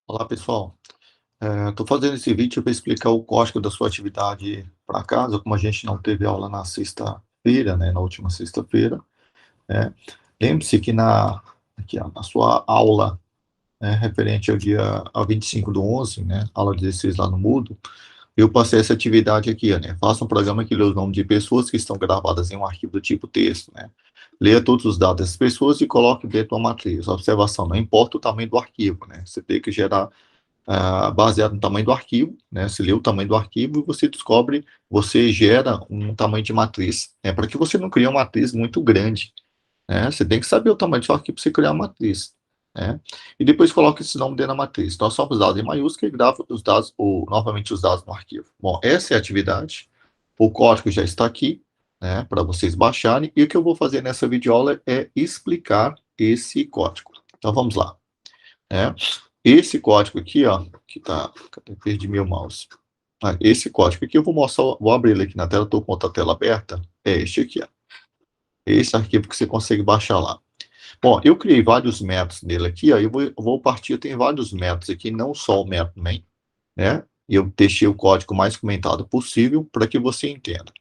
Olá, pessoal. Estou fazendo esse vídeo para explicar o código da sua atividade para casa, como a gente não teve aula na sexta-feira, né, na última sexta-feira, né. Lembre-se que aqui, ó, na sua aula, né, referente ao dia a 25/11, né, aula 16 lá no Moodle, eu passei essa atividade aqui, ó, né, faça um programa que lê os nomes de pessoas que estão gravadas em um arquivo do tipo texto, né. Leia todos os dados dessas pessoas e coloque dentro de uma matriz. Observação, não importa o tamanho do arquivo, né, você tem que gerar baseado no tamanho do arquivo, né? Você lê o tamanho do arquivo e você gera um tamanho de matriz, né? Para que você não crie uma matriz muito grande, né? Você tem que saber o tamanho do seu arquivo para você criar uma matriz, né? E depois coloca esse nome dentro da matriz. Então, só os dados em maiúsculo e grava os dados, ou novamente os dados no arquivo. Bom, essa é a atividade. O código já está aqui, né? Para vocês baixarem. E o que eu vou fazer nessa videoaula é explicar esse código. Então, vamos lá, né? Esse código aqui, ó, que tá, cadê? Perdi meu mouse. Esse código aqui eu vou mostrar, vou abrir ele aqui na tela, estou com outra tela aberta, é este aqui, ó. Esse arquivo que você consegue baixar lá. Bom, eu criei vários métodos nele aqui, ó, eu vou partir, tem vários métodos aqui, não só o método main, né? Eu deixei o código mais comentado possível para que você entenda.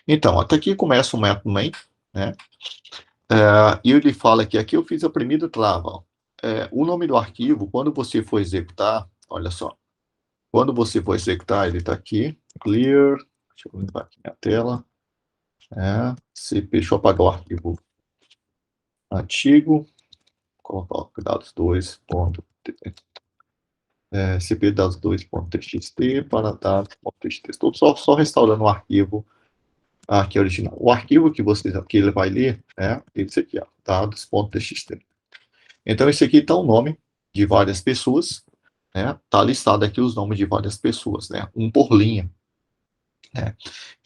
Então, até aqui começa o método main, né? E ele fala que aqui eu fiz a primeira trava, ó. O nome do arquivo, quando você for executar, olha só, quando você for executar, ele está aqui, clear, deixa eu limpar aqui minha tela, deixa eu apagar o arquivo antigo, colocar ó, dados 2. cp dados 2.txt para dados.txt. Estou só restaurando o arquivo aqui original. O arquivo que ele vai ler é esse aqui, ó, dados.txt. Então, esse aqui está o nome de várias pessoas, né? Está listado aqui os nomes de várias pessoas, né? Um por linha, né?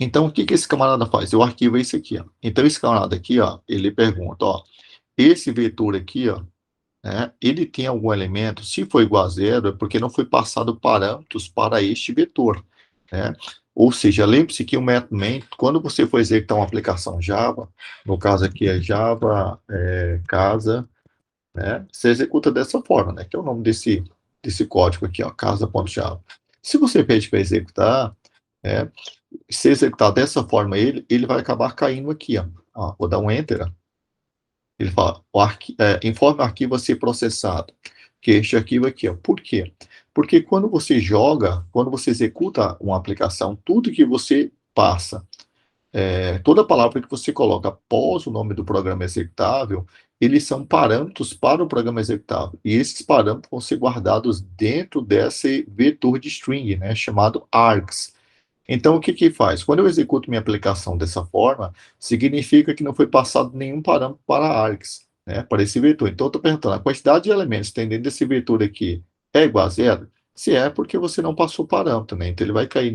Então, o que esse camarada faz? O arquivo é esse aqui, ó. Então, esse camarada aqui, ó, ele pergunta, ó, esse vetor aqui, ó, né, ele tem algum elemento? Se for igual a zero, é porque não foi passado parâmetros para este vetor, né? Ou seja, lembre-se que o método main, quando você for executar uma aplicação Java, no caso aqui é Java, casa, né? Você executa dessa forma, né? Que é o nome desse código aqui, ó, casa.java. Se você pede para executar, é, se executar dessa forma ele vai acabar caindo aqui, ó. Ó, vou dar um enter, ó. Ele fala, informe o arquivo a ser processado, que é este arquivo aqui, ó. Por quê? Porque quando você executa uma aplicação, tudo que você passa, toda palavra que você coloca após o nome do programa executável, eles são parâmetros para o programa executável. E esses parâmetros vão ser guardados dentro desse vetor de string, né, chamado args. Então, o que que faz? Quando eu executo minha aplicação dessa forma, significa que não foi passado nenhum parâmetro para args, né, para esse vetor. Então, eu estou perguntando, a quantidade de elementos que tem dentro desse vetor aqui é igual a zero? Se é, porque você não passou parâmetro, né? Então, ele vai cair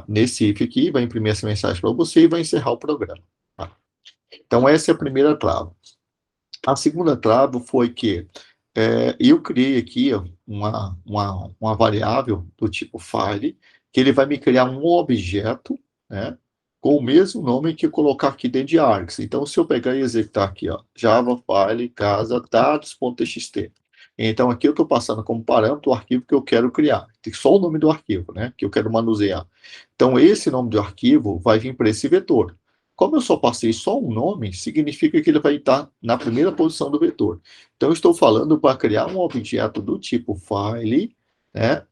nesse if aqui, vai imprimir essa mensagem para você e vai encerrar o programa. Tá? Então, essa é a primeira trava. A segunda trava foi que eu criei aqui uma variável do tipo file, que ele vai me criar um objeto, né, com o mesmo nome que eu colocar aqui dentro de args. Então, se eu pegar e executar aqui, ó, java file casa dados.txt. Então, aqui eu estou passando como parâmetro o arquivo que eu quero criar. Tem só o nome do arquivo, né, que eu quero manusear. Então, esse nome do arquivo vai vir para esse vetor. Como eu só passei só um nome, significa que ele vai estar na primeira posição do vetor. Então, eu estou falando para criar um objeto do tipo file, né,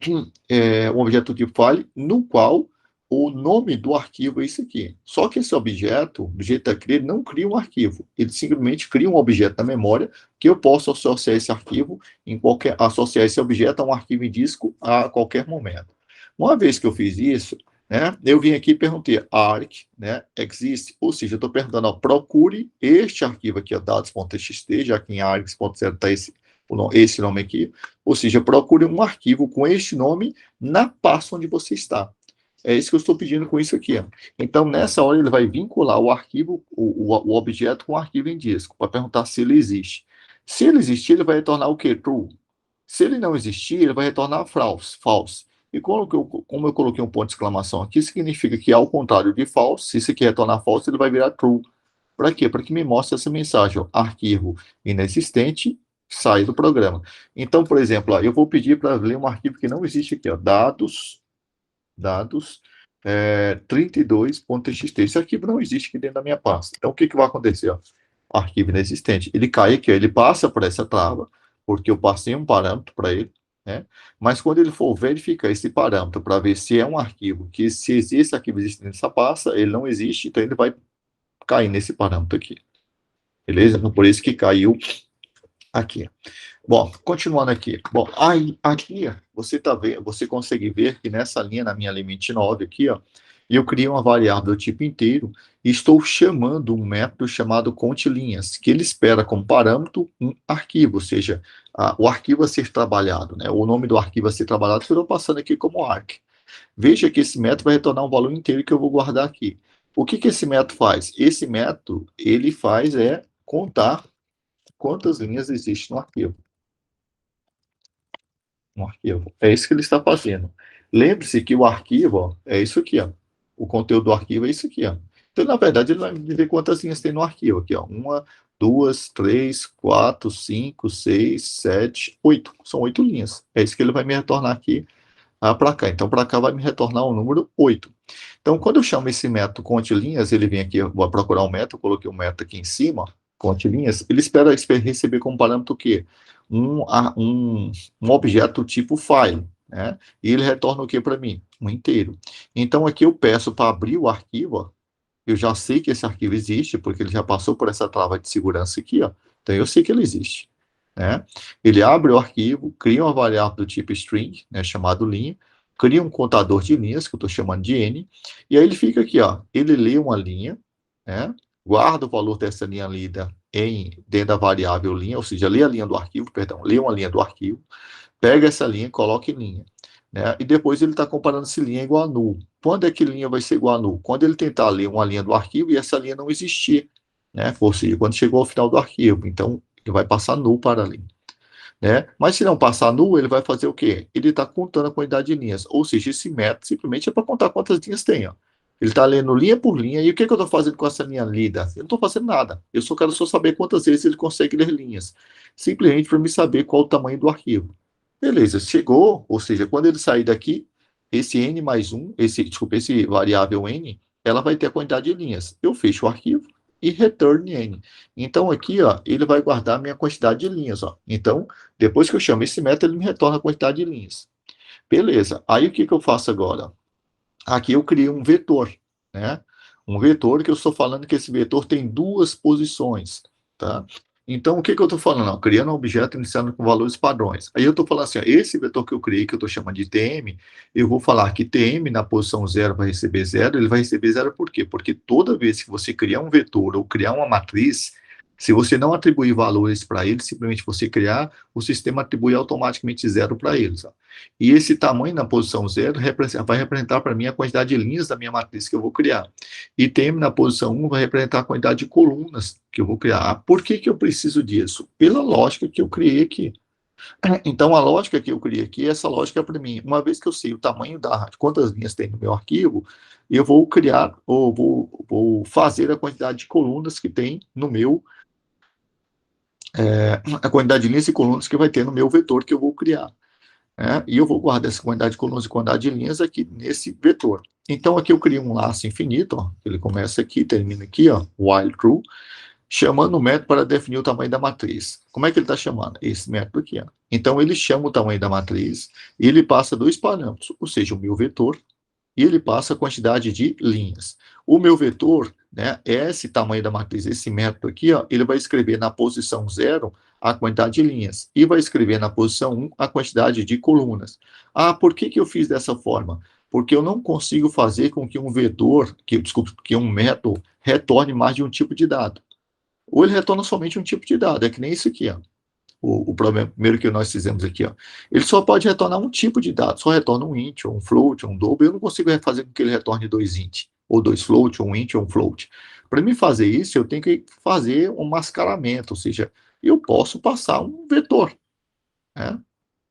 um objeto do tipo file, no qual o nome do arquivo é esse aqui. Só que esse objeto, do jeito que cria, ele não cria um arquivo. Ele simplesmente cria um objeto na memória que eu posso associar esse arquivo associar esse objeto a um arquivo em disco a qualquer momento. Uma vez que eu fiz isso, né, eu vim aqui e perguntei arc, né, existe, ou seja, eu estou perguntando, ó, procure este arquivo aqui, dados.txt, já que em args.0 está esse nome aqui, ou seja, procure um arquivo com este nome na pasta onde você está. É isso que eu estou pedindo com isso aqui. Ó. Então, nessa hora, ele vai vincular o arquivo, o objeto com o arquivo em disco, para perguntar se ele existe. Se ele existir, ele vai retornar o quê? True. Se ele não existir, ele vai retornar false. E como eu coloquei um ponto de exclamação aqui, significa que, ao contrário de false, se isso aqui retornar false, ele vai virar true. Para quê? Para que me mostre essa mensagem, ó, arquivo inexistente, sai do programa. Então, por exemplo, ó, eu vou pedir para ler um arquivo que não existe aqui, ó, dados 32.txt. Esse arquivo não existe aqui dentro da minha pasta. Então, o que vai acontecer? Ó? Arquivo inexistente. Ele cai aqui, ó, ele passa por essa trava, porque eu passei um parâmetro para ele, né? Mas quando ele for verificar esse parâmetro para ver se é um arquivo, que se esse arquivo existe nessa pasta, ele não existe, então ele vai cair nesse parâmetro aqui. Beleza? Então, por isso que caiu aqui. Bom, continuando aqui. Bom, aí, aqui você tá vendo, você consegue ver que nessa linha, na minha limite 9 aqui, ó, eu criei uma variável do tipo inteiro e estou chamando um método chamado contelinhas, que ele espera como parâmetro um arquivo, ou seja, o arquivo a ser trabalhado, né? O nome do arquivo a ser trabalhado, eu estou passando aqui como arc. Veja que esse método vai retornar um valor inteiro que eu vou guardar aqui. O que esse método faz? Esse método, ele faz contar quantas linhas existem no arquivo. Um arquivo. É isso que ele está fazendo. Lembre-se que o arquivo, ó, é isso aqui, ó. O conteúdo do arquivo é isso aqui, ó. Então, na verdade, ele vai me ver quantas linhas tem no arquivo aqui, ó. 1, 2, 3, 4, 5, 6, 7, 8. São 8 linhas. É isso que ele vai me retornar aqui para cá. Então, para cá vai me retornar o número 8. Então, quando eu chamo esse método contelinhas, ele vem aqui, eu vou procurar um método, coloquei um método aqui em cima, contelinhas, ele espera receber como parâmetro o quê? Um objeto tipo file, né? E ele retorna o que para mim? Um inteiro. Então, aqui eu peço para abrir o arquivo, ó, eu já sei que esse arquivo existe, porque ele já passou por essa trava de segurança aqui, ó. Então, eu sei que ele existe, né? Ele abre o arquivo, cria uma variável do tipo string, né, chamado linha, cria um contador de linhas, que eu estou chamando de n, e aí ele fica aqui, ó, ele lê uma linha, né, guarda o valor dessa linha lida dentro da variável linha, ou seja, lê a linha do arquivo, perdão, lê uma linha do arquivo, pega essa linha e coloca em linha. Né? E depois ele está comparando se linha é igual a null. Quando é que linha vai ser igual a null? Quando ele tentar ler uma linha do arquivo e essa linha não existir. Né? Ou seja, quando chegou ao final do arquivo. Então, ele vai passar null para a linha. Né? Mas se não passar null, ele vai fazer o quê? Ele está contando a quantidade de linhas. Ou seja, esse método simplesmente é para contar quantas linhas tem. Ó. Ele está lendo linha por linha. E o que eu estou fazendo com essa linha lida? Eu não estou fazendo nada. Eu só quero saber quantas vezes ele consegue ler linhas. Simplesmente para me saber qual o tamanho do arquivo. Beleza, chegou, ou seja, quando ele sair daqui, esse n mais 1, esse variável n, ela vai ter a quantidade de linhas. Eu fecho o arquivo e return n. Então, aqui, ó, ele vai guardar a minha quantidade de linhas. Ó. Então, depois que eu chamo esse método, ele me retorna a quantidade de linhas. Beleza, aí o que eu faço agora? Aqui eu criei um vetor, né? Um vetor que eu estou falando que esse vetor tem duas posições, tá? Então, o que eu estou falando? Não, criando um objeto iniciando com valores padrões. Aí eu estou falando assim, ó, esse vetor que eu criei, que eu estou chamando de TM, eu vou falar que TM na posição 0 vai receber 0, ele vai receber 0 por quê? Porque toda vez que você criar um vetor ou criar uma matriz, se você não atribuir valores para ele, simplesmente você criar, o sistema atribui automaticamente 0 para eles. Ó. E esse tamanho na posição 0 vai representar para mim a quantidade de linhas da minha matriz que eu vou criar. E TM na posição 1 vai representar a quantidade de colunas que eu vou criar. Por que eu preciso disso? Pela lógica que eu criei aqui. Então, a lógica que eu criei aqui, essa lógica é para mim. Uma vez que eu sei o tamanho quantas linhas tem no meu arquivo, eu vou criar, ou vou fazer a quantidade de colunas que tem no meu, a quantidade de linhas e colunas que vai ter no meu vetor que eu vou criar. E eu vou guardar essa quantidade de colunas e quantidade de linhas aqui nesse vetor. Então, aqui eu crio um laço infinito, ó, ele começa aqui, termina aqui, ó, while true, chamando o método para definir o tamanho da matriz. Como é que ele está chamando? Esse método aqui. Ó. Então, ele chama o tamanho da matriz e ele passa dois parâmetros, ou seja, o meu vetor, e ele passa a quantidade de linhas. O meu vetor, né, é esse tamanho da matriz, esse método aqui, ó, ele vai escrever na posição 0 a quantidade de linhas e vai escrever na posição 1 a quantidade de colunas. Ah, por que eu fiz dessa forma? Porque eu não consigo fazer com que um vetor, que um método retorne mais de um tipo de dado. Ou ele retorna somente um tipo de dado, é que nem isso aqui, ó. O problema primeiro que nós fizemos aqui, ó. Ele só pode retornar um tipo de dado, só retorna um int, ou um float, ou um double. Eu não consigo fazer com que ele retorne dois int, ou dois float, ou um int, ou um float. Para mim fazer isso, eu tenho que fazer um mascaramento, ou seja, eu posso passar um vetor, né?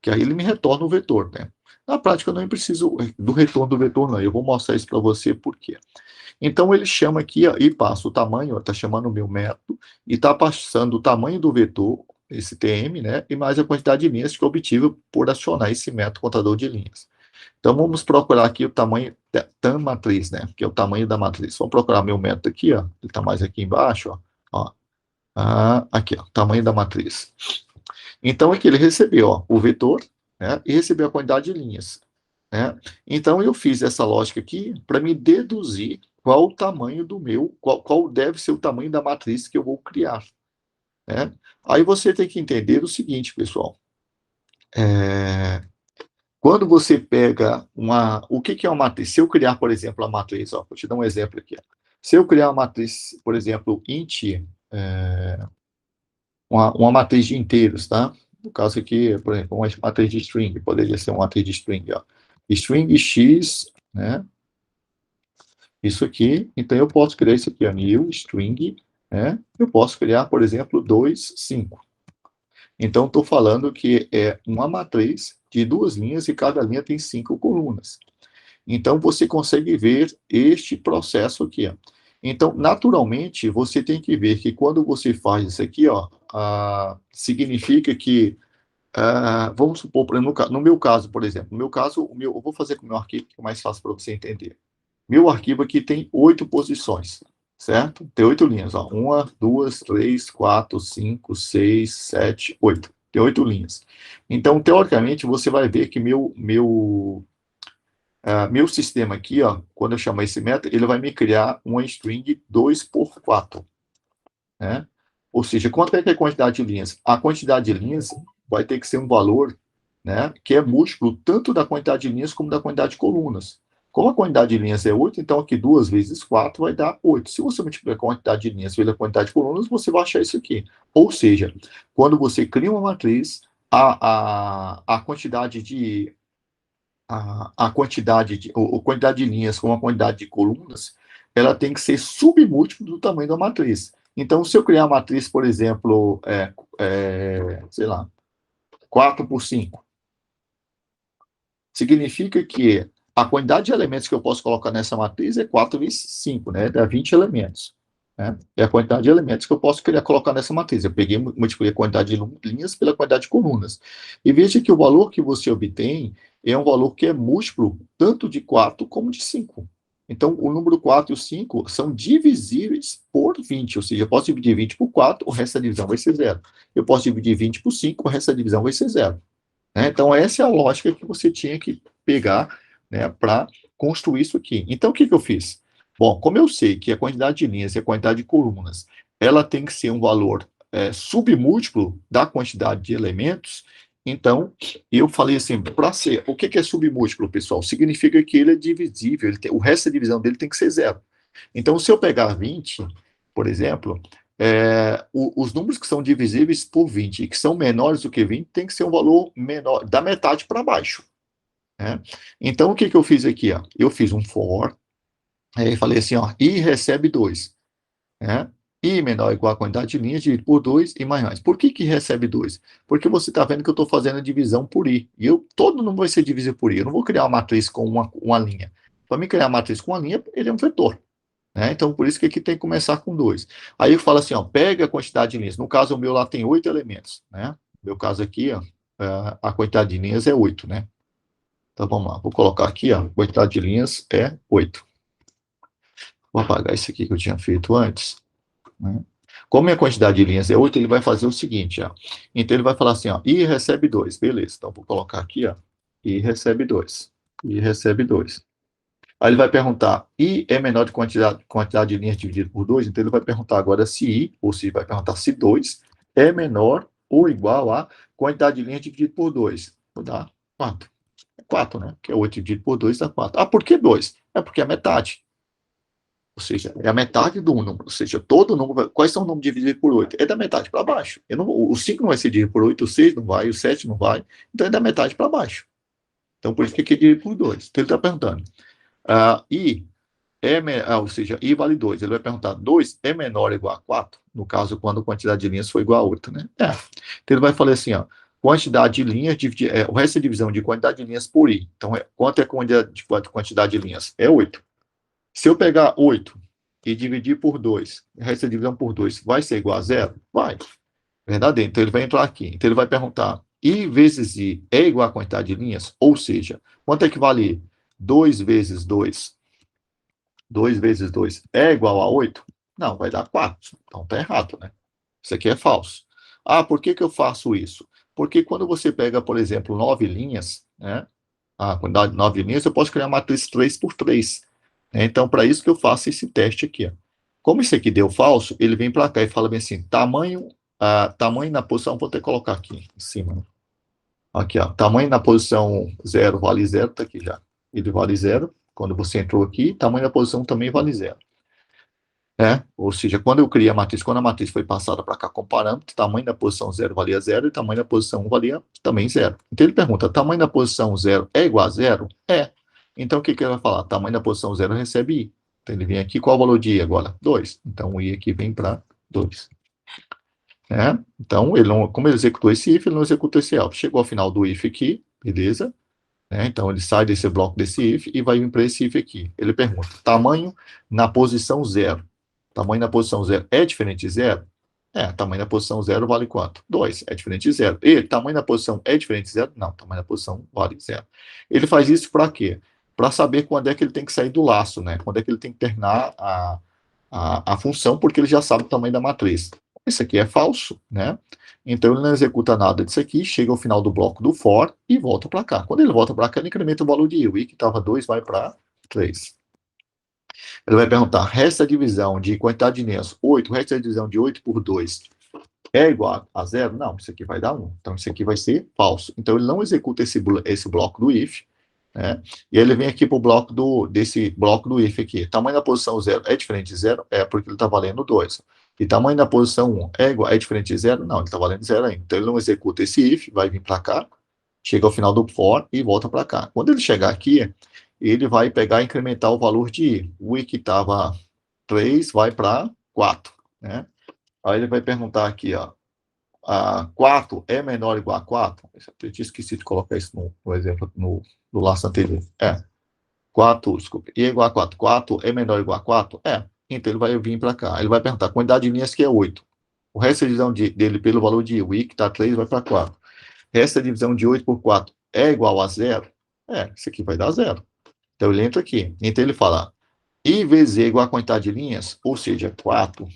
Que aí ele me retorna o vetor, né? Na prática, eu não preciso do retorno do vetor, não. Eu vou mostrar isso para você por quê. Então, ele chama aqui ó, e passa o tamanho, está chamando o meu método, e está passando o tamanho do vetor, esse TM, né, e mais a quantidade de linhas que eu obtive por acionar esse método contador de linhas. Então, vamos procurar aqui o tamanho da matriz, né, que é o tamanho da matriz. Vamos procurar meu método aqui, ó, ele está mais aqui embaixo, ó. Aqui, ó, tamanho da matriz. Então, aqui ele recebeu, ó, o vetor, né, e recebeu a quantidade de linhas, né. Então, eu fiz essa lógica aqui para me deduzir qual o tamanho do meu, qual deve ser o tamanho da matriz que eu vou criar, né. Aí você tem que entender o seguinte, pessoal, quando você pega o que é uma matriz? Se eu criar, por exemplo, a matriz, ó, vou te dar um exemplo aqui, ó. Se eu criar uma matriz, por exemplo, int, uma matriz de inteiros, tá? No caso aqui, por exemplo, uma matriz de string, poderia ser uma matriz de string, ó. String x, né? Isso aqui, então eu posso criar isso aqui, ó, new string, né? Eu posso criar, por exemplo, 2, 5. Então, estou falando que é uma matriz de 2 linhas e cada linha tem 5 colunas. Então, você consegue ver este processo aqui, ó. Então, naturalmente, você tem que ver que quando você faz isso aqui, ó, significa que, vamos supor, no meu caso, por exemplo, no meu caso, eu vou fazer com o meu arquivo, que é mais fácil para você entender. Meu arquivo aqui tem 8 posições, certo? Tem 8 linhas, ó. 1, 2, 3, 4, 5, 6, 7, 8. Tem 8 linhas. Então, teoricamente, você vai ver que meu sistema aqui, ó, quando eu chamar esse método, ele vai me criar uma string 2 por 4, né? Ou seja, quanto é que é a quantidade de linhas? A quantidade de linhas vai ter que ser um valor, né, que é múltiplo tanto da quantidade de linhas como da quantidade de colunas. Como a quantidade de linhas é 8, então aqui 2 vezes 4 vai dar 8. Se você multiplicar a quantidade de linhas pela quantidade de colunas, você vai achar isso aqui. Ou seja, quando você cria uma matriz, a quantidade de a quantidade de linhas com a quantidade de colunas, ela tem que ser submúltiplo do tamanho da matriz. Então, se eu criar uma matriz, por exemplo, sei lá, 4 por 5, significa que a quantidade de elementos que eu posso colocar nessa matriz é 4 vezes 5, né? Dá 20 elementos. Né? É a quantidade de elementos que eu posso colocar nessa matriz. Eu peguei, multipliquei a quantidade de linhas pela quantidade de colunas. E veja que o valor que você obtém é um valor que é múltiplo tanto de 4 como de 5. Então, o número 4 e o 5 são divisíveis por 20, ou seja, eu posso dividir 20 por 4, o resto da divisão vai ser zero. Eu posso dividir 20 por 5, o resto da divisão vai ser zero. Né? Então, essa é a lógica que você tinha que pegar, né, para construir isso aqui. Então, o que eu fiz? Bom, como eu sei que a quantidade de linhas e a quantidade de colunas, ela tem que ser um valor submúltiplo da quantidade de elementos, então, eu falei assim, para ser, o que é submúltiplo, pessoal? Significa que ele é divisível, o resto da divisão dele tem que ser zero. Então, se eu pegar 20, por exemplo, os números que são divisíveis por 20 e que são menores do que 20 tem que ser um valor menor, da metade para baixo. Né? Então, o que eu fiz aqui? Ó? Eu fiz um for, aí falei assim, ó, i recebe 2. Né? I menor ou igual a quantidade de linhas dividido por 2 e mais. Por que recebe 2? Porque você está vendo que eu estou fazendo a divisão por i. E todo número vai ser divisível por i. Eu não vou criar uma matriz com uma linha. Para mim criar uma matriz com uma linha, ele é um vetor. Né? Então, por isso que aqui tem que começar com 2. Aí eu falo assim, ó, pega a quantidade de linhas. No caso, o meu lá tem 8 elementos. Né? No meu caso aqui, ó, a quantidade de linhas é 8. Né? Então, vamos lá. Vou colocar aqui, ó, a quantidade de linhas é 8. Vou apagar isso aqui que eu tinha feito antes. Né? Como a quantidade de linhas é 8, ele vai fazer o seguinte, ó. Então, ele vai falar assim, ó, i recebe 2. Beleza. Então, vou colocar aqui, ó, i recebe 2. I recebe 2. Aí ele vai perguntar, I é menor de quantidade de linhas dividido por 2, então ele vai perguntar agora se I, ou se vai perguntar se 2 é menor ou igual a quantidade de linhas dividido por 2. Vou dar 4. É 4, né? Que é 8 dividido por 2 dá 4. Por que 2? É porque é metade. Ou seja, é a metade do número. Ou seja, todo número. Quais são os números divididos por 8? É da metade para baixo. O 5 não vai ser dividido por 8, o 6 não vai, o 7 não vai. Então é da metade para baixo. Então por isso que é dividido por 2. Então ele está perguntando. I ou seja, I vale 2. Ele vai perguntar, 2 é menor ou igual a 4? No caso, quando a quantidade de linhas for igual a 8, né? Então ele vai falar assim, ó, quantidade de linhas, o resto é divisão de quantidade de linhas por I. Então, quanto é a quantidade de linhas? É 8. Se eu pegar 8 e dividir por 2, o resto é divisão por 2, vai ser igual a 0? Vai. Verdadeiro. Então, ele vai entrar aqui. Então, ele vai perguntar, I vezes I é igual à quantidade de linhas? Ou seja, quanto é que vale I? 2 vezes 2. 2 vezes 2 é igual a 8? Não, vai dar 4. Então, está errado, né? Isso aqui é falso. Ah, por que que eu faço isso? Porque quando você pega, por exemplo, 9 linhas, né? A quantidade de 9 linhas, eu posso criar uma matriz 3 por 3. Né? Então, para isso que eu faço esse teste aqui. Ó. Como isso aqui deu falso, ele vem para cá e fala bem assim, tamanho na posição, vou ter que colocar aqui em cima. Aqui, ó, tamanho na posição 0 vale 0, tá aqui já. Ele vale 0. Quando você entrou aqui, tamanho na posição também vale 0. Ou seja, quando eu criei a matriz, quando a matriz foi passada para cá com parâmetro, tamanho da posição 0 valia 0 e tamanho da posição 1 valia também 0. Então ele pergunta, tamanho da posição 0 é igual a 0? É. Então o que, que ele vai falar? Tamanho da posição 0 recebe I. Então ele vem aqui, qual o valor de I agora? 2. Então o I aqui vem para 2. Então, ele não, como ele executou esse if, ele não executou esse else. Chegou ao final do if aqui, beleza? Então, ele sai desse bloco desse if e vai vir para esse if aqui. Ele pergunta, tamanho na posição 0. Tamanho na posição 0 é diferente de 0? Tamanho na posição 0 vale quanto? 2. É diferente de 0. E tamanho na posição é diferente de 0? Não, tamanho na posição vale 0. Ele faz isso para quê? Para saber quando é que ele tem que sair do laço, né? Quando é que ele tem que terminar a função, porque ele já sabe o tamanho da matriz. Isso aqui é falso, né? Então ele não executa nada disso aqui, chega ao final do bloco do for e volta para cá. Quando ele volta para cá, ele incrementa o valor de I. O I que estava 2 vai para 3. Ele vai perguntar, resta a divisão de quantidade de linhas 8, resta a divisão de 8 por 2 é igual a 0? Não, isso aqui vai dar 1. Então isso aqui vai ser falso. Então ele não executa esse bloco do if, né? E ele vem aqui para o bloco desse bloco do if aqui. Tamanho da posição 0 é diferente de 0? É, porque ele está valendo 2. E tamanho da posição 1 é diferente de 0? Não, ele está valendo 0 ainda. Então ele não executa esse if, vai vir para cá, chega ao final do for e volta para cá. Quando ele chegar aqui, ele vai pegar e incrementar o valor de I. O I que estava 3 vai para 4, né? Aí ele vai perguntar aqui, ó, 4 é menor ou igual a 4? Eu tinha esquecido de colocar isso no exemplo, no laço anterior. 4, desculpa, I é igual a 4. 4 é menor ou igual a 4? Então ele vai vir para cá. Ele vai perguntar a quantidade de linhas que é 8. O resto da divisão dele pelo valor de I. O I que está 3 vai para 4. O resto da divisão de 8 por 4 é igual a 0? Isso aqui vai dar 0. Então ele entra aqui. Então ele fala, I vezes E igual a quantidade de linhas, ou seja, 4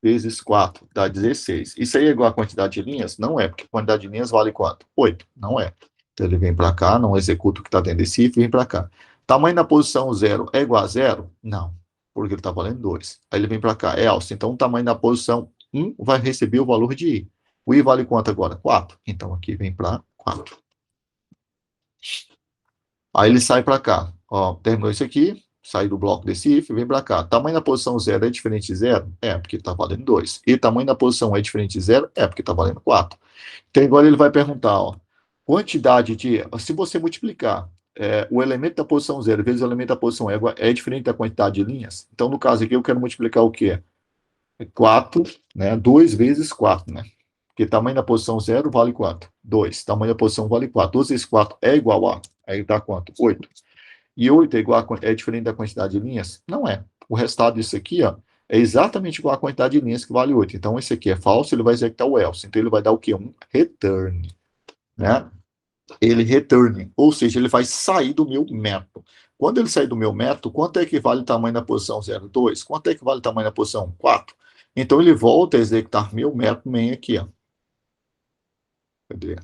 vezes 4 dá 16. Isso aí é igual a quantidade de linhas? Não é, porque a quantidade de linhas vale quanto? 8. Não é. Então ele vem para cá, não executa o que está dentro desse if, vem para cá. Tamanho da posição 0 é igual a 0? Não, porque ele está valendo 2. Aí ele vem para cá, é else. Então o tamanho da posição 1 vai receber o valor de I. O I vale quanto agora? 4. Então aqui vem para 4. Aí ele sai para cá. Ó, terminou isso aqui, sai do bloco desse if, vem para cá. Tamanho da posição 0 é diferente de 0? Porque está valendo 2. E tamanho da posição é diferente de 0? Porque está valendo 4. Então agora ele vai perguntar, ó, quantidade de... Se você multiplicar o elemento da posição 0 vezes o elemento da posição é diferente da quantidade de linhas? Então no caso aqui eu quero multiplicar o quê? 4, né? 2 vezes 4, né? Porque tamanho da posição 0 vale quanto? 2. Tamanho da posição vale 4. 2 vezes 4 é igual a... Aí dá quanto? 8. E 8 é diferente da quantidade de linhas? Não é. O resultado disso aqui, ó, é exatamente igual à quantidade de linhas que vale 8. Então, esse aqui é falso, ele vai executar o else. Então, ele vai dar o quê? Um return. Né? Ele return, ou seja, ele vai sair do meu método. Quando ele sair do meu método, quanto é que vale o tamanho da posição 0? 2. Quanto é que vale o tamanho da posição 4? Então, ele volta a executar meu método main aqui. Ó. Cadê?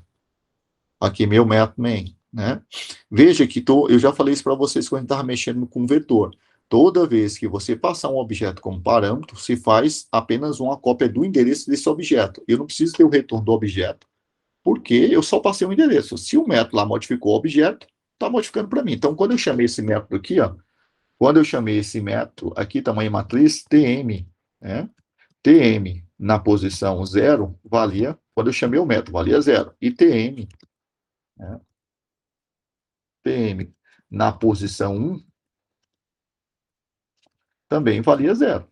Aqui, meu método main. Né? Veja que eu já falei isso para vocês quando estava mexendo com vetor. Toda vez que você passar um objeto como parâmetro, se faz apenas uma cópia do endereço desse objeto. Eu não preciso ter o retorno do objeto, porque eu só passei o endereço. Se o método lá modificou o objeto, está modificando para mim. Então, quando eu chamei esse método aqui, ó, quando eu chamei esse método aqui, tamanho matriz, tm, né? Tm na posição 0 valia, quando eu chamei o método, valia 0. E tm, né? Tm na posição 1 também valia 0.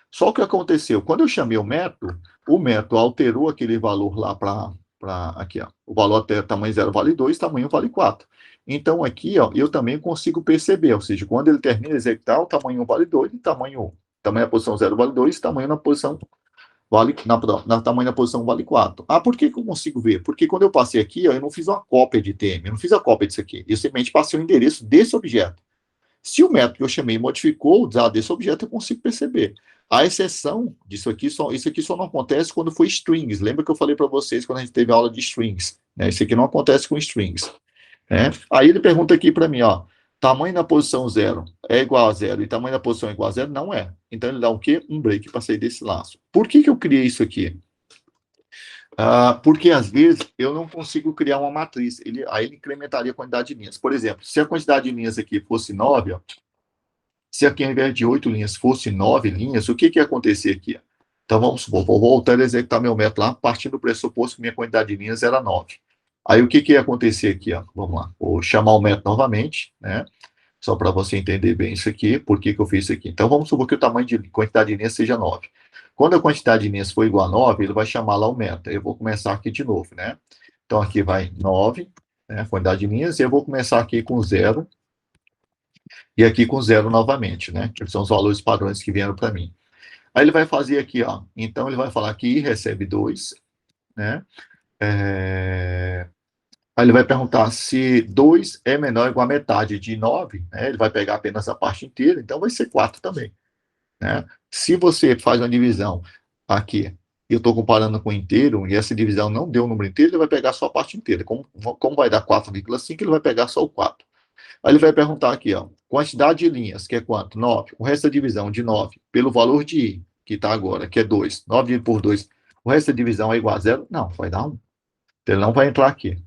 Só que o que aconteceu? Quando eu chamei o método alterou aquele valor lá para aqui, ó. O valor até tamanho 0 vale 2, tamanho vale 4. Então, aqui, ó, eu também consigo perceber, ou seja, quando ele termina de executar, o tamanho vale 2 e tamanho da posição 0 vale 2, tamanho na posição vale, na tamanho da posição vale 4. Ah, por que que eu consigo ver? Porque quando eu passei aqui, ó, eu não fiz uma cópia de TM, eu não fiz a cópia disso aqui. Eu simplesmente passei o endereço desse objeto. Se o método que eu chamei modificou o dado desse objeto, eu consigo perceber. A exceção disso aqui, isso aqui só não acontece quando for strings. Lembra que eu falei para vocês quando a gente teve aula de strings? Né? Isso aqui não acontece com strings. Né? Aí ele pergunta aqui para mim, ó, tamanho na posição 0 é igual a 0 e tamanho na posição é igual a 0? Não é. Então ele dá o quê? Um break para sair desse laço. Por que que eu criei isso aqui? Porque às vezes eu não consigo criar uma matriz. Aí ele incrementaria a quantidade de linhas. Por exemplo, se a quantidade de linhas aqui fosse 9, ó, se aqui ao invés de 8 linhas fosse 9 linhas, o que que ia acontecer aqui? Então vamos supor, vou voltar a executar meu método lá, partindo do pressuposto que minha quantidade de linhas era 9. Aí o que que ia acontecer aqui? Ó? Vamos lá, vou chamar o método novamente, né? Só para você entender bem isso aqui, por que que eu fiz isso aqui. Então vamos supor que o tamanho de quantidade de linhas seja 9. Quando a quantidade de linhas for igual a 9, ele vai chamar lá o método. Eu vou começar aqui de novo, né? Então aqui vai 9, né, quantidade de linhas, e eu vou começar aqui com 0, e aqui com 0 novamente, né? Que são os valores padrões que vieram para mim. Aí ele vai fazer aqui, ó. Então ele vai falar que I recebe 2, né? Aí ele vai perguntar se 2 é menor ou igual a metade de 9, né? Ele vai pegar apenas a parte inteira, então vai ser 4 também, né? Se você faz uma divisão aqui, e eu estou comparando com o inteiro, e essa divisão não deu o número inteiro, ele vai pegar só a parte inteira. Como vai dar 4,5, ele vai pegar só o 4. Aí ele vai perguntar aqui, ó, quantidade de linhas, que é quanto? 9. O resto da divisão de 9 pelo valor de I, que está agora, que é 2. 9 dividido por 2. O resto da divisão é igual a 0? Não, vai dar 1. Então ele não vai entrar aqui,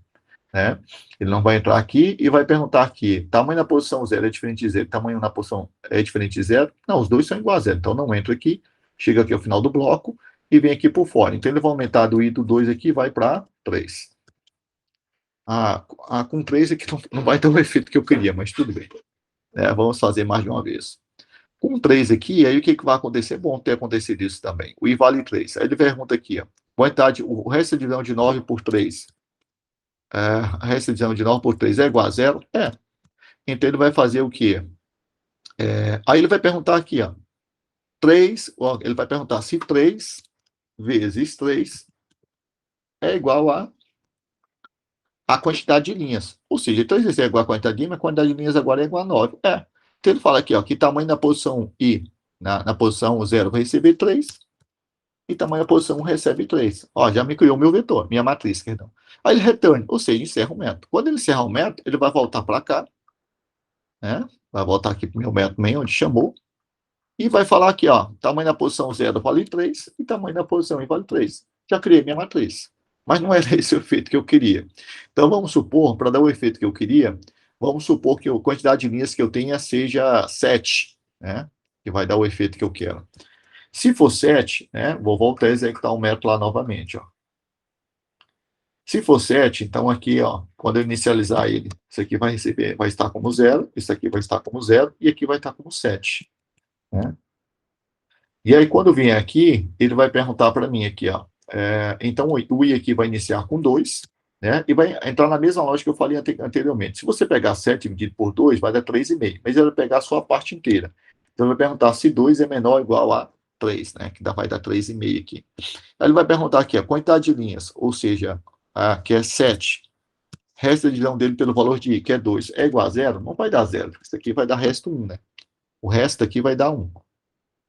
né? Ele não vai entrar aqui e vai perguntar aqui, tamanho na posição 0 é diferente de 0, tamanho na posição é diferente de 0? Não, os dois são iguais a 0, então não entra aqui, chega aqui ao final do bloco e vem aqui por fora. Então ele vai aumentar do I do 2 aqui e vai para 3. Com 3 aqui não vai ter o efeito que eu queria, mas tudo bem. Vamos fazer mais de uma vez. Com 3 aqui, aí o que, que vai acontecer? É bom ter acontecido isso também. O I vale 3. Aí ele pergunta aqui, ó, quantidade, o resto da divisão de 9 por 3. O resto da divisão de 9 por 3 é igual a 0? É. Então ele vai fazer o quê? Aí ele vai perguntar aqui, ó, 3, ó, ele vai perguntar se 3 vezes 3 é igual a quantidade de linhas. Ou seja, 3 vezes é igual a quantidade de linhas, a quantidade de linhas agora é igual a 9. Então ele fala aqui, ó, que tamanho da posição I, na posição 0 vai receber 3, e tamanho da posição 1 recebe 3. Ó, já me criou meu vetor, minha matriz, perdão. Aí ele return, ou seja, encerra o método. Quando ele encerrar o método, ele vai voltar para cá, né? Vai voltar aqui para o meu método main, onde chamou, e vai falar aqui, ó, tamanho da posição 0 vale 3, e tamanho da posição I vale 3. Já criei minha matriz. Mas não era esse o efeito que eu queria. Então vamos supor, para dar o efeito que eu queria, vamos supor que a quantidade de linhas que eu tenha seja 7, né? Que vai dar o efeito que eu quero. Se for 7, né, vou voltar a executar o método lá novamente, ó. Se for 7, então aqui, ó, quando eu inicializar ele, isso aqui vai estar como 0, isso aqui vai estar como 0, e aqui vai estar como 7, né? E aí, quando vier aqui, ele vai perguntar para mim aqui, ó, então o I aqui vai iniciar com 2, né, e vai entrar na mesma lógica que eu falei anteriormente. Se você pegar 7 dividido por 2, vai dar 3,5, mas ele vai pegar só a parte inteira. Então, ele vai perguntar se 2 é menor ou igual a 3, né, que vai dar 3,5 aqui. Aí ele vai perguntar aqui a quantidade de linhas, ou seja, que é 7, resto da divisão dele pelo valor de I, que é 2, é igual a 0? Não vai dar 0, isso aqui vai dar resto 1, né? O resto aqui vai dar 1.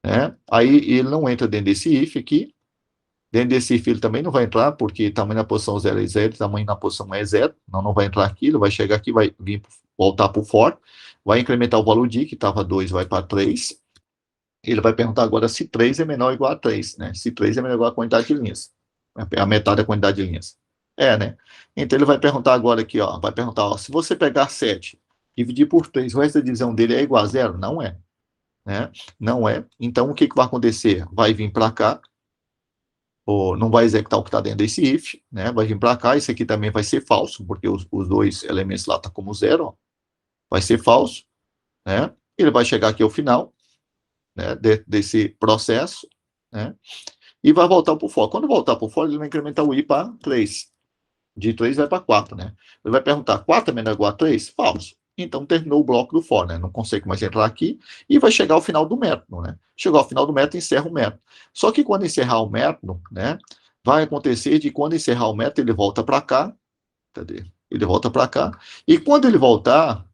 Né? Aí ele não entra dentro desse if aqui, dentro desse if ele também não vai entrar, porque tamanho na posição 0 é 0, tamanho na posição 1 é 0, não vai entrar aqui, ele vai chegar aqui, vai voltar para o for, vai incrementar o valor de I, que estava 2, vai para 3, ele vai perguntar agora se 3 é menor ou igual a 3, né? Se 3 é menor ou igual a quantidade de linhas, a metade da quantidade de linhas. Né? Então ele vai perguntar agora aqui, ó, vai perguntar, ó, se você pegar 7, dividir por 3, o resto da divisão dele é igual a 0? Não é. Né? Não é. Então, o que, que vai acontecer? Vai vir para cá, ou não vai executar o que está dentro desse if, né? Vai vir para cá, isso aqui também vai ser falso, porque os dois elementos lá estão como 0, ó. Vai ser falso, né? Ele vai chegar aqui ao final, né, desse processo, né? E vai voltar para o for. Quando voltar para o for, ele vai incrementar o i para 3. De 3 vai para 4, né? Ele vai perguntar, 4 é menor ou igual a 3? Falso. Então, terminou o bloco do for, né? Não consegue mais entrar aqui e vai chegar ao final do método, né? Chegou ao final do método, encerra o método. Só que quando encerrar o método, né? Vai acontecer de quando encerrar o método, ele volta para cá. Cadê? Ele volta para cá. E quando ele voltar,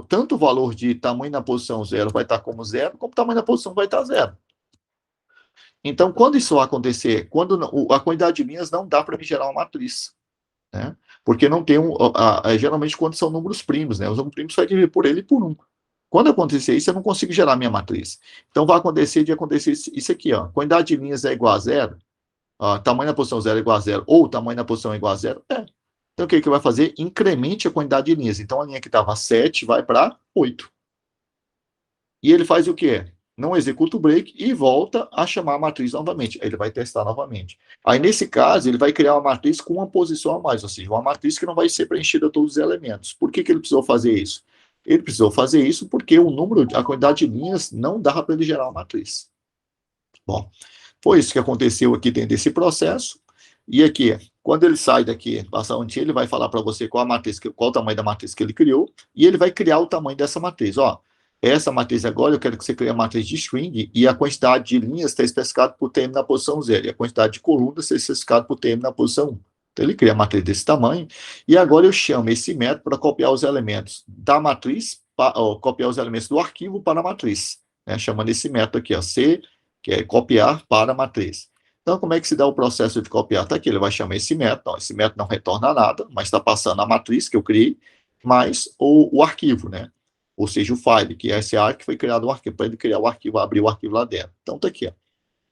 tanto o valor de tamanho na posição 0 vai estar como 0, como o tamanho na posição vai estar 0. Então, quando isso acontecer, quando a quantidade de linhas não dá para me gerar uma matriz, né? Porque não tem geralmente quando são números primos, né? Os números primos vai dividir por ele e por 1. Quando acontecer isso, eu não consigo gerar minha matriz. Então, vai acontecer isso aqui, ó. Quantidade de linhas é igual a 0, tamanho na posição 0 é igual a 0, ou tamanho na posição é igual a 0, Então, o que vai fazer? Incremente a quantidade de linhas. Então, a linha que estava 7 vai para 8. E ele faz o quê? Não executa o break e volta a chamar a matriz novamente. Aí ele vai testar novamente. Aí, nesse caso, ele vai criar uma matriz com uma posição a mais, ou seja, uma matriz que não vai ser preenchida todos os elementos. Por que ele precisou fazer isso? Ele precisou fazer isso porque a quantidade de linhas não dava para ele gerar uma matriz. Bom, foi isso que aconteceu aqui dentro desse processo. E aqui, quando ele sai daqui, passar onde ele vai falar para você qual o tamanho da matriz que ele criou, e ele vai criar o tamanho dessa matriz. Ó, essa matriz agora, eu quero que você crie a matriz de string, e a quantidade de linhas está especificada por TM na posição 0, e a quantidade de colunas está especificada por TM na posição 1. Então, ele cria a matriz desse tamanho, e agora eu chamo esse método para copiar os elementos da matriz, copiar os elementos do arquivo para a matriz, né, chamando esse método aqui, ó, C, que é copiar para a matriz. Então, como é que se dá o processo de copiar? Está aqui, ele vai chamar esse método. Não, esse método não retorna nada, mas está passando a matriz que eu criei, mais o arquivo, né? Ou seja, o file, que é esse arquivo que foi criado um arquivo, para ele criar o arquivo, abrir o arquivo lá dentro. Então, está aqui, ó.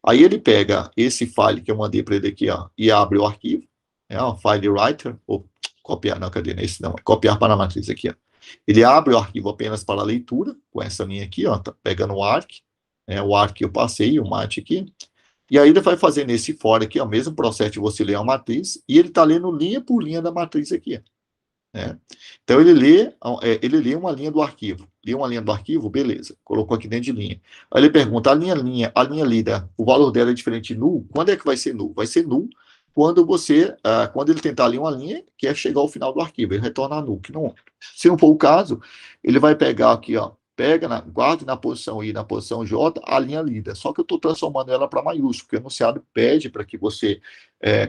Aí ele pega esse file que eu mandei para ele aqui, ó, e abre o arquivo, o file writer, ou copiar, não, cadê? Esse não, é copiar para a matriz aqui, ó. Ele abre o arquivo apenas para leitura, com essa linha aqui, ó, tá pegando o arc, o arc que eu passei, o mat aqui, e aí ele vai fazer nesse for aqui, o mesmo processo de você ler a matriz, e ele está lendo linha por linha da matriz aqui. Né? Então, ele lê uma linha do arquivo. Lê uma linha do arquivo, beleza. Colocou aqui dentro de linha. Aí ele pergunta, a linha lida, o valor dela é diferente de null? Quando é que vai ser null? Vai ser null quando quando ele tentar ler uma linha, que é chegar ao final do arquivo. Ele retorna null. Que não, se não for o caso, ele vai pegar aqui, ó, guarde na posição I, na posição J, a linha lida. Só que eu estou transformando ela para maiúsculo, porque o enunciado pede para que você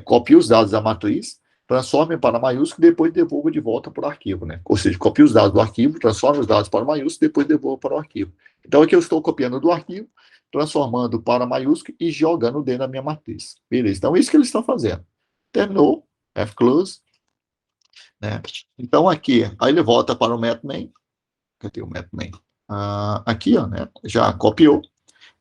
copie os dados da matriz, transforme para maiúsculo e depois devolva de volta para o arquivo, né? Ou seja, copie os dados do arquivo, transforme os dados para maiúsculo e depois devolva para o arquivo. Então, aqui eu estou copiando do arquivo, transformando para maiúsculo e jogando dentro da minha matriz. Beleza, então é isso que eles estão fazendo. Terminou, F-close, né? Então, aqui, aí ele volta para o método main. Cadê o método main? Aqui, ó, né? Já copiou.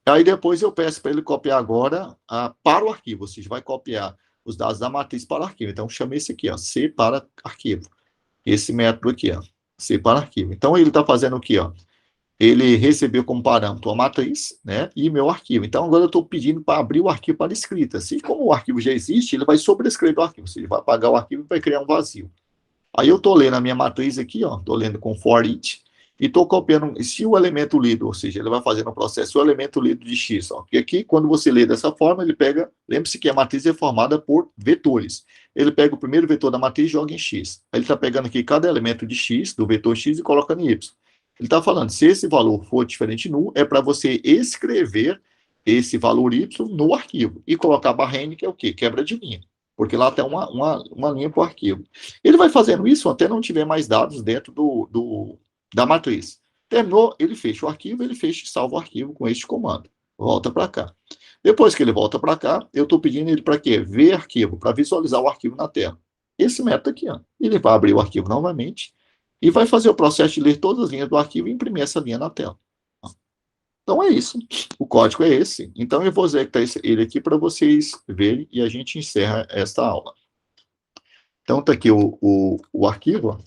Aí depois eu peço para ele copiar agora para o arquivo, ou seja, vai copiar os dados da matriz para o arquivo. Então, chama esse aqui, ó, C para arquivo. Esse método aqui, ó, C para arquivo. Então, ele está fazendo o quê, ó? Ele recebeu como parâmetro a matriz, né, e meu arquivo. Então, agora eu estou pedindo para abrir o arquivo para escrita. Assim como o arquivo já existe, ele vai sobrescrever o arquivo, ou seja, ele vai apagar o arquivo e vai criar um vazio. Aí eu estou lendo a minha matriz aqui, ó, estou lendo com for each, e estou copiando, se o elemento lido, ou seja, ele vai fazer no processo o elemento lido de x, ó, e aqui, quando você lê dessa forma, ele pega, lembre-se que a matriz é formada por vetores, ele pega o primeiro vetor da matriz e joga em x, aí ele está pegando aqui cada elemento de x, do vetor x, e colocando em y. Ele está falando, se esse valor for diferente de null, é para você escrever esse valor y no arquivo, e colocar barra n, que é o quê? Quebra de linha, porque lá tem uma linha para o arquivo. Ele vai fazendo isso até não tiver mais dados dentro da matriz. Terminou, ele fecha o arquivo, ele fecha e salva o arquivo com este comando. Volta para cá. Depois que ele volta para cá, eu estou pedindo ele para quê? Ver arquivo, para visualizar o arquivo na tela. Esse método aqui, ó, ele vai abrir o arquivo novamente e vai fazer o processo de ler todas as linhas do arquivo e imprimir essa linha na tela. Então é isso. O código é esse. Então eu vou executar ele aqui para vocês verem e a gente encerra esta aula. Então está aqui o arquivo, ó,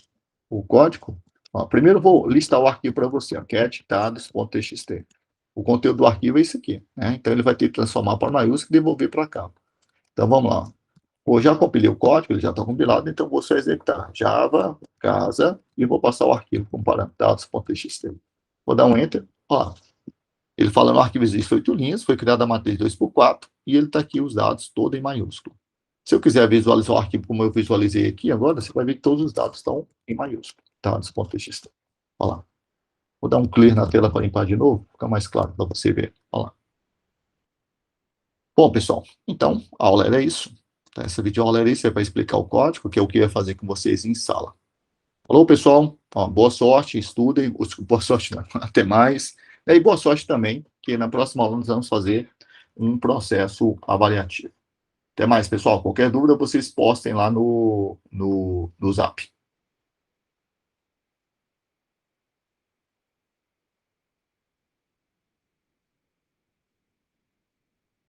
o código. Ó, primeiro eu vou listar o arquivo para você, ó, cat.dados.txt. O conteúdo do arquivo é esse aqui, né? Então ele vai ter que transformar para maiúsculo e devolver para cá. Então vamos lá. Eu já compilei o código, ele já está compilado, então vou só executar Java, casa, e vou passar o arquivo como parâmetro dados.txt. Vou dar um Enter. Ó, ele fala no arquivo existe 8 linhas, foi criada a matriz 2x4, e ele está aqui os dados todos em maiúsculo. Se eu quiser visualizar o arquivo como eu visualizei aqui agora, você vai ver que todos os dados estão em maiúsculo, dados.txt. Olha lá. Vou dar um clear na tela para limpar de novo, fica mais claro para você ver. Olha lá. Bom, pessoal, então a aula era isso. Tá? Essa videoaula era isso, é para explicar o código, que é o que eu ia fazer com vocês em sala. Falou, pessoal? Ó, boa sorte, estudem. Boa sorte, não. Até mais. E boa sorte também, que na próxima aula nós vamos fazer um processo avaliativo. Até mais, pessoal. Qualquer dúvida, vocês postem lá no Zap.